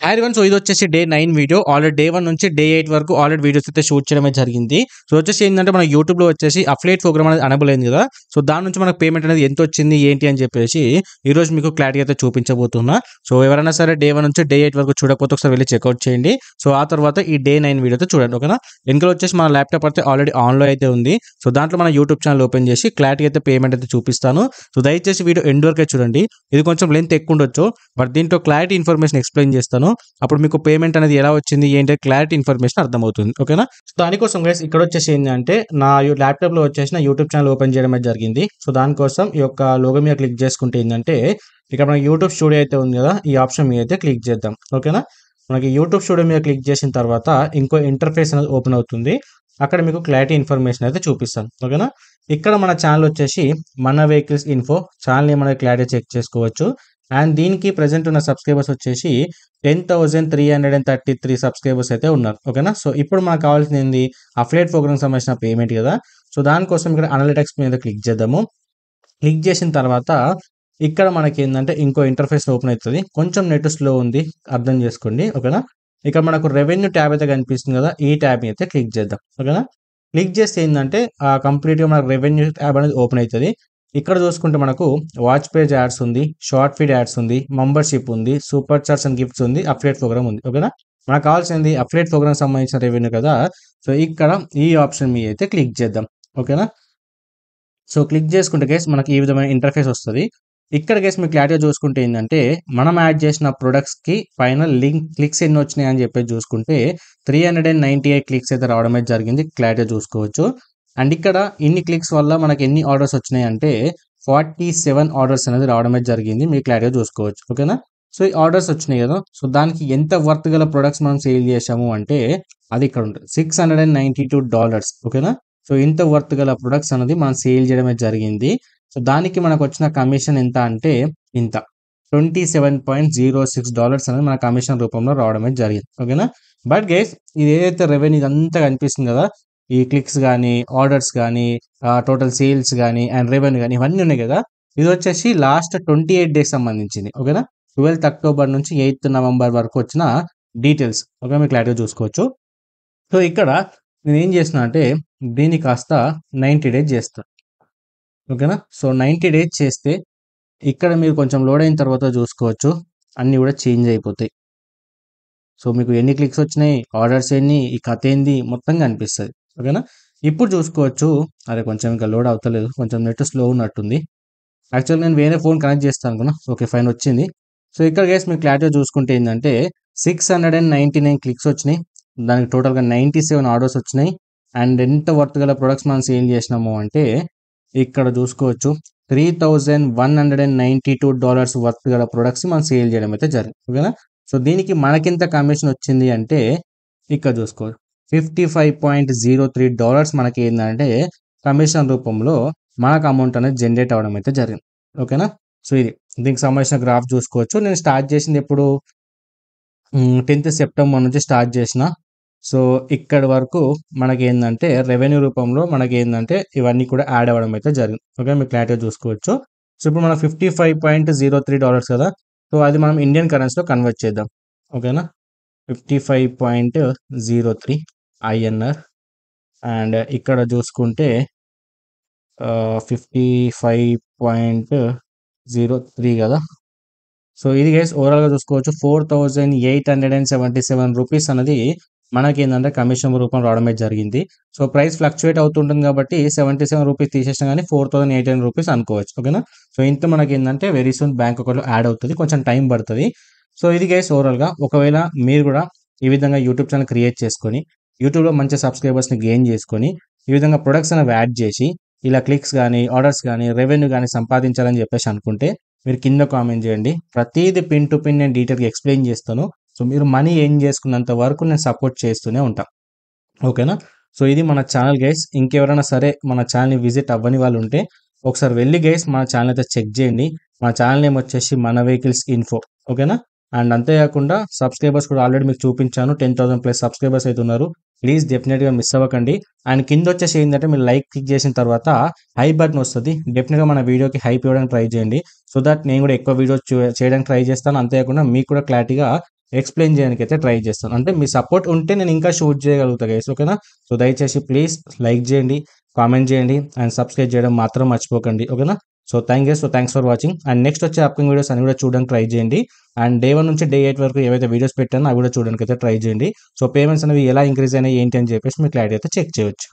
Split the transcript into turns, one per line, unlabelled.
Hi everyone. So ఇది వచ్చేసి day 9 video. Already day 1 నుంచి డే 8 వరకు ఆల్రెడీ వీడియోస్ అయితే షూట్ చేయడమే జరిగింది. సో వచ్చేసి ఏంటంటే మన యూట్యూబ్‌లో వచ్చేసి అఫిలియేట్ ప్రోగ్రామ్ అనేది ఎనేబుల్ అయింది కదా! సో దాని నుంచి మనకు పేమెంట్ అనేది ఎంత వచ్చింది, ఏంటి అని చెప్పేసి ఈరోజు మీకు క్లారిటీ అయితే చూపించబోతున్నా. సో ఎవరైనా సరే డే 1 నుంచి డే 8 వరకు చూడకపోతే ఒకసారి వెళ్లి చెక్‌ఔట్ చేయండి. సో ఆ తర్వాత ఈ డే 9 వీడియో అయితే చూడండి. ఓకేనా? వెనకాల వచ్చేసి మన ల్యాప్‌టాప్ అయితే ఆల్రెడీ ఆన్‌లో అయితే ఉంది. సో దాంట్లో మన యూట్యూబ్ ఛానల్ ఓపెన్ చేసి క్లారిటీ అయితే పేమెంట్ అయితే చూపిస్తాను. సో దయచేసి వీడియో ఎండ్ వరకే చూడండి. ఇది కొంచెం లెంత్ ఎక్కువ ఉండొచ్చు. బట్ దీంట్లో క్లారిటీ ఇన్ఫర్మేషన్ ఎక్స్‌ప్లెయిన్ చేస్తాను. అప్పుడు మీకు పేమెంట్ అనేది ఎలా వచ్చింది, ఏంటి క్లారిటీ ఇన్ఫర్మేషన్ అర్థమవుతుంది. ఓకేనా? సో దానికోసం గైస్ ఇక్కడ వచ్చేసి ఏంటంటే నా ల్యాప్‌టాప్‌లో వచ్చేసి నా యూట్యూబ్ ఛానల్ ఓపెన్ చేయడం అయితే జరిగింది. సో దానికోసం ఈ యొక్క లోగో మీద క్లిక్ చేసుకుంటే ఏంటంటే ఇక్కడ మన యూట్యూబ్ స్టూడియో అయితే ఉంది కదా! ఈ ఆప్షన్ మీద అయితే క్లిక్ చేద్దాం. ఓకేనా? మనకి యూట్యూబ్ స్టూడియో మీద క్లిక్ చేసిన తర్వాత ఇంకో ఇంటర్ఫేస్ అనేది ఓపెన్ అవుతుంది. అక్కడ మీకు క్లారిటీ ఇన్ఫర్మేషన్ అయితే చూపిస్తాను. ఓకేనా? ఇక్కడ మన ఛానల్ వచ్చేసి మన వెహికల్స్ ఇన్ఫో ఛానల్ నేమ్ అనేది క్లారిటీ చెక్ చేసుకోవచ్చు. అండ్ దీనికి ప్రెజెంట్ ఉన్న సబ్స్క్రైబర్స్ వచ్చేసి 10,333 సబ్స్క్రైబర్స్ అయితే ఉన్నారు. ఓకేనా? సో ఇప్పుడు మనకు కావాల్సింది ఏంది, అఫిలియేట్ ప్రోగ్రామ్ సంబంధించిన పేమెంట్ కదా! సో దానికోసం ఇక్కడ అనలిటిక్స్ మీద క్లిక్ చేద్దాము. క్లిక్ చేసిన తర్వాత ఇక్కడ మనకి ఏంటంటే ఇంకో ఇంటర్ఫేస్ ఓపెన్ అవుతుంది. కొంచెం నెట్ స్లో ఉంది, అర్థం చేసుకోండి. ఓకేనా? ఇక్కడ మనకు రెవెన్యూ ట్యాబ్ అయితే కనిపిస్తుంది కదా! ఈ ట్యాబ్ మీద అయితే క్లిక్ చేద్దాం. ఓకేనా? క్లిక్ చేస్తే ఏంటంటే కంప్లీట్‌గా మనకు రెవెన్యూ ట్యాబ్ అనేది ఓపెన్ అవుతుంది. ఇక్కడ చూసుకుంటే మనకు వాచ్ పేజ్ యాడ్స్ ఉంది, షార్ట్ ఫీడ్ యాడ్స్ ఉంది, మెంబర్‌షిప్ ఉంది, సూపర్ చాట్స్ అండ్ గిఫ్ట్స్ ఉంది, అఫిలియేట్ ప్రోగ్రామ్ ఉంది. ఓకేనా? మనకు కావాల్సింది అఫిలియేట్ ప్రోగ్రామ్ సంబంధించిన రెవెన్యూ కదా! సో ఇక్కడ ఈ ఆప్షన్ మీద అయితే క్లిక్ చేద్దాం. ఓకేనా? సో క్లిక్ చేసుకుంటే గైస్ మనకి ఈ విధమైన ఇంటర్ఫేస్ వస్తది. ఇక్కడ గైస్ మీరు క్లారిటీగా చూసుకుంటే ఏంటంటే మనం యాడ్ చేసిన ప్రొడక్ట్స్‌కి పైన క్లిక్స్ ఎన్ని వచ్చినాయి అని చెప్పేసి చూసుకుంటే 398 క్లిక్స్ అయితే రావడం అయితే జరిగింది. క్లారిటీగా చూసుకోవచ్చు. అండ్ ఇక్కడ ఇన్ని క్లిక్స్ వల్ల మనకి ఎన్ని ఆర్డర్స్ వచ్చినాయి అంటే 47 ఆర్డర్స్ అనేది రావడం అయితే జరిగింది. మీరు క్లారిటీగా చూసుకోవచ్చు. ఓకేనా? సో ఈ ఆర్డర్స్ వచ్చినాయి కదా! సో దానికి ఎంత వర్త్ గల ప్రొడక్ట్స్ మనం సేల్ చేశాము అంటే అది ఇక్కడ ఉంటుంది. $692. ఓకేనా? సో ఇంత వర్త్ గల ప్రొడక్ట్స్ అనేది మనం సేల్ చేయడమే జరిగింది. సో దానికి మనకు వచ్చిన కమిషన్ ఎంత అంటే ఇంత $27.06 అనేది మన కమిషన్ రూపంలో రావడమే జరిగింది. ఓకేనా? బట్ గైస్ ఇది ఏదైతే రెవెన్యూ ఇదంతా కనిపిస్తుంది కదా! ఈ క్లిక్స్ గానీ, ఆర్డర్స్ గానీ, టోటల్ సేల్స్ గానీ అండ్ రెవెన్యూ గానీ ఇవన్నీ ఉన్నాయి కదా! ఇది వచ్చేసి లాస్ట్ 28 డేస్ సంబంధించింది. ఓకేనా? 12th అక్టోబర్ నుంచి 8th నవంబర్ వరకు వచ్చిన డీటెయిల్స్. ఓకే, మీరు క్లారిటీగా చూసుకోవచ్చు. సో ఇక్కడ నేనేం చేస్తున్నా అంటే దీన్ని కాస్త 90 డేస్ చేస్తా. ఓకేనా? సో 90 డేస్ చేస్తే ఇక్కడ మీరు కొంచెం లోడ్ అయిన తర్వాత చూసుకోవచ్చు. అన్నీ కూడా చేంజ్ అయిపోతాయి. సో మీకు ఎన్ని క్లిక్స్ వచ్చినాయి, ఆర్డర్స్ ఎన్ని, ఈ కథ ఏంది మొత్తం కనిపిస్తది. ఓకేనా? ఇప్పుడు చూసుకోవచ్చు. అరే కొంచెం ఇంకా లోడ్ అవుతలేదు, కొంచెం నెట్ స్లో ఉన్నట్టుంది. యాక్చువల్‌గా నేను వేరే ఫోన్ కనెక్ట్ చేస్తాను అనుకున్నా. ఓకే ఫైన్ వచ్చింది. సో ఇక్కడ గైస్ మీరు క్లారిటీగా చూసుకుంటే ఏంటంటే 699 క్లిక్స్ వచ్చినాయి. దానికి టోటల్‌గా 97 ఆర్డర్స్ వచ్చినాయి. అండ్ ఎంత వర్త్ గల ప్రొడక్ట్స్ మనం సేల్ చేసినాము అంటే ఇక్కడ చూసుకోవచ్చు. $3,192 వర్త్ గల ప్రొడక్ట్స్ మనం సేల్ చేయడం అయితే జరిగింది. ఓకేనా? సో దీనికి మనకెంత కమిషన్ వచ్చింది అంటే ఇక్కడ చూసుకోవచ్చు. $55.03 మనకి ఏంటంటే కమిషన్ రూపంలో మనకు అమౌంట్ అనేది జనరేట్ అవ్వడం అయితే జరిగింది. ఓకేనా? సో ఇది దీనికి సంబంధించిన గ్రాఫ్ చూసుకోవచ్చు. నేను స్టార్ట్ చేసింది ఎప్పుడు 10th సెప్టెంబర్ నుంచి స్టార్ట్ చేసిన. సో ఇక్కడి వరకు మనకేందంటే రెవెన్యూ రూపంలో మనకేందంటే ఇవన్నీ కూడా యాడ్ అవ్వడం అయితే జరిగింది. ఓకే, మీరు క్లారిటీగా చూసుకోవచ్చు. సో ఇప్పుడు మనకు $55.03 కదా! సో అది మనం ఇండియన్ కరెన్సీలో కన్వర్ట్ చేద్దాం. ఓకేనా? 55.03 INR అండ్ ఇక్కడ చూసుకుంటే 55.03 కదా! సో ఇది గైస్ ఓవరాల్‌గా చూసుకోవచ్చు. 4,877 రూపీస్ అనేది మనకేందంటే కమిషన్ రూపంలో రావడమే జరిగింది. సో ప్రైస్ ఫ్లక్చుయేట్ అవుతుంటుంది కాబట్టి 77 రూపీస్ తీసేసినా గానీ 4,800 రూపీస్ అనుకోవచ్చు. ఓకేనా? సో ఇంత మనకేందంటే వెరీ సూన్ బ్యాంక్ అకౌంట్‌లో యాడ్ అవుతది. కొంచెం టైం పడతది. సో ఇది గైస్ ఓవరాల్‌గా. ఒకవేళ మీరు కూడా ఈ విధంగా యూట్యూబ్ ఛానల్ క్రియేట్ చేసుకొని, యూట్యూబ్‌లో మంచి సబ్స్క్రైబర్స్‌ని గెయిన్ చేసుకొని, ఈ విధంగా ప్రొడక్ట్స్ అనేవి యాడ్ చేసి, ఇలా క్లిక్స్ గానీ, ఆర్డర్స్ గానీ, రెవెన్యూ గానీ సంపాదించాలని చెప్పేసి అనుకుంటే మీరు కింద కామెంట్ చేయండి. ప్రతీది పిన్ టు పిన్ నేను డీటెయిల్‌గా ఎక్స్‌ప్లెయిన్ చేస్తాను. సో మీరు మనీ ఎర్న్ చేసుకున్నంత వరకు నేను సపోర్ట్ చేస్తూనే ఉంటా. ఓకేనా? సో ఇది మన ఛానల్ గైస్. ఇంకెవరైనా సరే మన ఛానల్‌ని విజిట్ అవ్వని వాళ్ళు ఉంటే ఒకసారి వెళ్లి గైస్ మన ఛానల్ అయితే చెక్ చేయండి. మన ఛానల్ నేమ్ వచ్చేసి మన వెహికల్స్ ఇన్ఫో. ఓకేనా? అండ్ అంతేకాకుండా సబ్స్క్రైబర్స్ కూడా ఆల్రెడీ మీకు చూపించాను. 10,000+ సబ్స్క్రైబర్స్ అయితే ఉన్నారు. ప్లీజ్ డెఫినెట్‌గా మిస్ అవ్వకండి. అండ్ కింద వచ్చేసి ఏంటంటే మీరు లైక్ క్లిక్ చేసిన తర్వాత హై బటన్ వస్తది. డెఫినెట్‌గా మన వీడియోకి హైప్ ఇవ్వడానికి ట్రై చేయండి. సో దట్ నేను కూడా ఎక్కువ వీడియోస్ చేయడానికి ట్రై చేస్తాను. అంతేకాకుండా మీకు కూడా క్లారిటీగా ఎక్స్ప్లెయిన్ చేయడానికి అయితే ట్రై చేస్తాను. అంటే మీ సపోర్ట్ ఉంటే నేను ఇంకా షూట్ చేయగలుగుతా గైస్, ఓకేనా. సో దయచేసి ప్లీజ్ లైక్ చేయండి, కామెంట్ చేయండి అండ్ సబ్స్క్రైబ్ చేయడం మాత్రం మర్చిపోకండి, ఓకేనా. So thanks for watching. And next వచ్చే అప్కమింగ్ వీడియోస్ అని కూడా చూడడానికి ట్రై చేయండి. అండ్ డే 1 నుంచి డే 8 వరకు ఏవైతే వీడియోస్ పెట్టానో అవి కూడా చూడడానికి అయితే ట్రై చేయండి. సో పేమెంట్స్ అనేవి ఎలా ఇంక్రీజ్ అయినాయి ఏంటి అని చెప్పేసి మీ క్లారిటీ అయితే చెక్ చేయొచ్చు.